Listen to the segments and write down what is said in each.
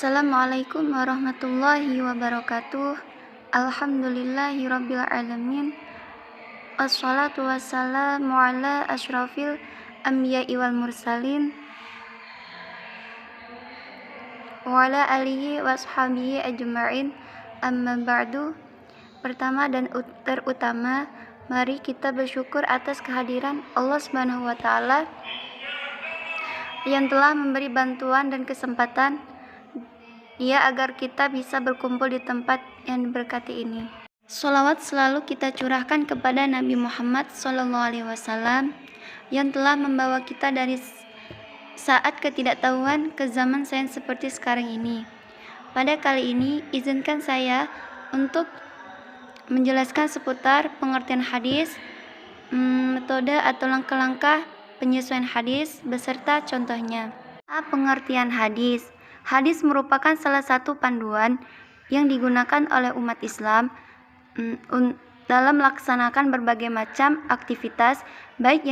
Assalamualaikum warahmatullahi wabarakatuh. Alhamdulillahirabbil alamin. Wassalatu wassalamu ala asyrafil anbiya'i wal mursalin wa ala alihi washabihi ajma'in. Amma ba'du. Pertama dan terutama, mari kita bersyukur atas kehadiran Allah Subhanahu wa taala yang telah memberi bantuan dan kesempatan Dia agar kita bisa berkumpul di tempat yang diberkati ini. Sholawat selalu kita curahkan kepada Nabi Muhammad SAW yang telah membawa kita dari saat ketidaktahuan ke zaman sains seperti sekarang ini. Pada kali ini, izinkan saya untuk menjelaskan seputar pengertian hadis, metode atau langkah-langkah penyesuaian hadis beserta contohnya. Pengertian hadis. Hadis merupakan salah satu panduan yang digunakan oleh umat Islam dalam melaksanakan berbagai macam aktivitas baik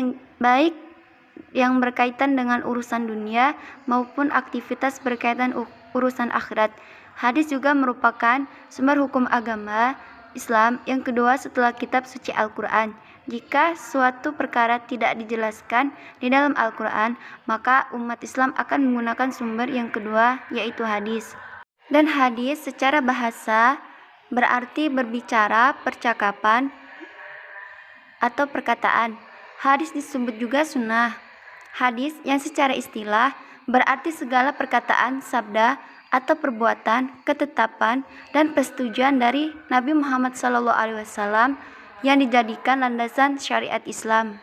yang berkaitan dengan urusan dunia maupun aktivitas berkaitan urusan akhirat. Hadis juga merupakan sumber hukum agama Islam yang kedua setelah kitab suci Al-Quran. Jika suatu perkara tidak dijelaskan di dalam Al-Quran, maka umat Islam akan menggunakan sumber yang kedua, yaitu hadis. Dan hadis secara bahasa berarti berbicara, percakapan, atau perkataan. Hadis disebut juga sunnah. Hadis yang secara istilah berarti segala perkataan, sabda, atau perbuatan, ketetapan, dan persetujuan dari Nabi Muhammad SAW yang dijadikan landasan syariat Islam.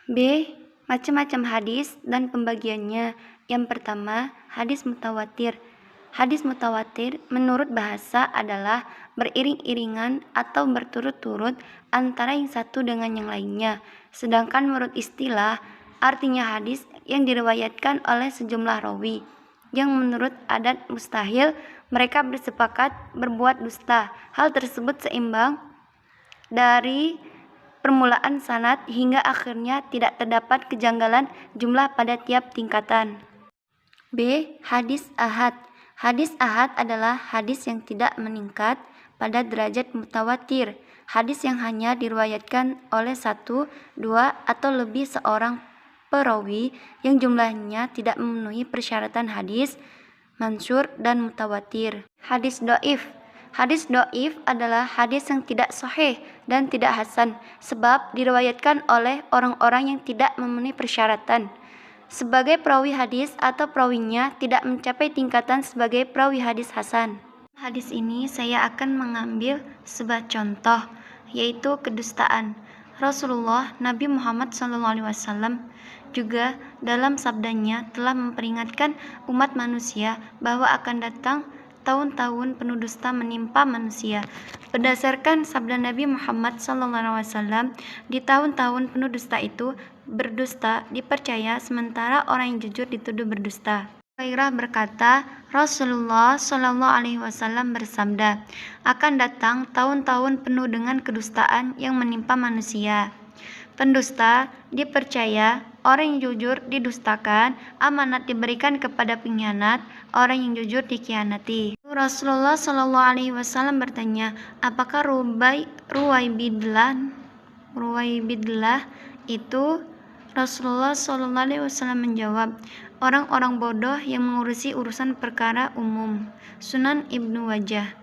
B. Macam-macam hadis dan pembagiannya. Yang pertama, hadis mutawatir. Hadis mutawatir menurut bahasa adalah beriring-iringan atau berturut-turut antara yang satu dengan yang lainnya. Sedangkan menurut istilah, artinya hadis yang diriwayatkan oleh sejumlah rawi yang menurut adat mustahil mereka bersepakat berbuat dusta. Hal tersebut seimbang dari permulaan sanad hingga akhirnya tidak terdapat kejanggalan jumlah pada tiap tingkatan. B. Hadis ahad. Hadis ahad adalah hadis yang tidak meningkat pada derajat mutawatir. Hadis yang hanya diriwayatkan oleh satu, dua, atau lebih seorang perawi yang jumlahnya tidak memenuhi persyaratan hadis mansyur dan mutawatir. Hadis dhaif. Hadis dhaif adalah hadis yang tidak sahih dan tidak hasan sebab diriwayatkan oleh orang-orang yang tidak memenuhi persyaratan. Sebagai perawi hadis atau perawinya tidak mencapai tingkatan sebagai perawi hadis hasan. Hadis ini saya akan mengambil sebuah contoh, yaitu kedustaan. Rasulullah Nabi Muhammad SAW juga dalam sabdanya telah memperingatkan umat manusia bahwa akan datang tahun-tahun penuh dusta menimpa manusia. Berdasarkan sabda Nabi Muhammad SAW, di tahun-tahun penuh dusta itu berdusta dipercaya sementara orang yang jujur dituduh berdusta. Hurairah berkata, Rasulullah SAW bersabda, akan datang tahun-tahun penuh dengan kedustaan yang menimpa manusia. Pendusta dipercaya, orang yang jujur didustakan, amanat diberikan kepada pengkhianat, orang yang jujur dikhianati. Rasulullah SAW bertanya, apakah Ruwaibidlah itu? Rasulullah SAW menjawab, orang-orang bodoh yang mengurusi urusan perkara umum. Sunan Ibnu Wajah.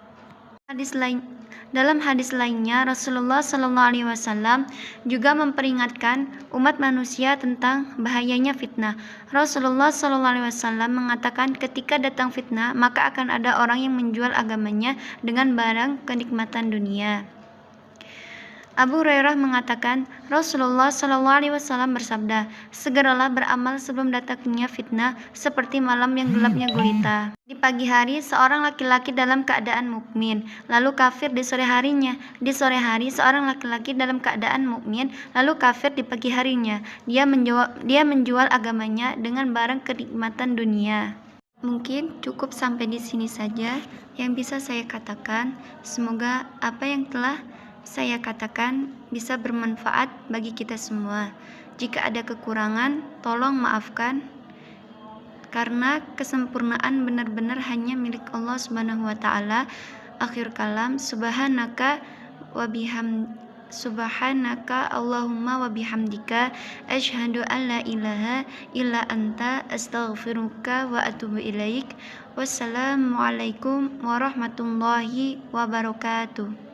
Dalam hadis lainnya, Rasulullah SAW juga memperingatkan umat manusia tentang bahayanya fitnah. Rasulullah SAW mengatakan ketika datang fitnah, maka akan ada orang yang menjual agamanya dengan barang kenikmatan dunia. Abu Hurairah mengatakan, Rasulullah SAW bersabda, segeralah beramal sebelum datangnya fitnah seperti malam yang gelapnya gulita. Di pagi hari, seorang laki-laki dalam keadaan mukmin, lalu kafir di sore harinya. Di sore hari, seorang laki-laki dalam keadaan mukmin, lalu kafir di pagi harinya. Dia menjual agamanya dengan barang kenikmatan dunia. Mungkin cukup sampai di sini saja yang bisa saya katakan. Semoga apa yang telah saya katakan bisa bermanfaat bagi kita semua. Jika ada kekurangan, tolong maafkan. karena kesempurnaan benar-benar hanya milik Allah Subhanahu wa taala. Akhir kalam, subhanaka Allahumma wa bihamdika asyhadu an la ilaha illa anta astaghfiruka wa atubu ilaik. Wassalamualaikum warahmatullahi wabarakatuh.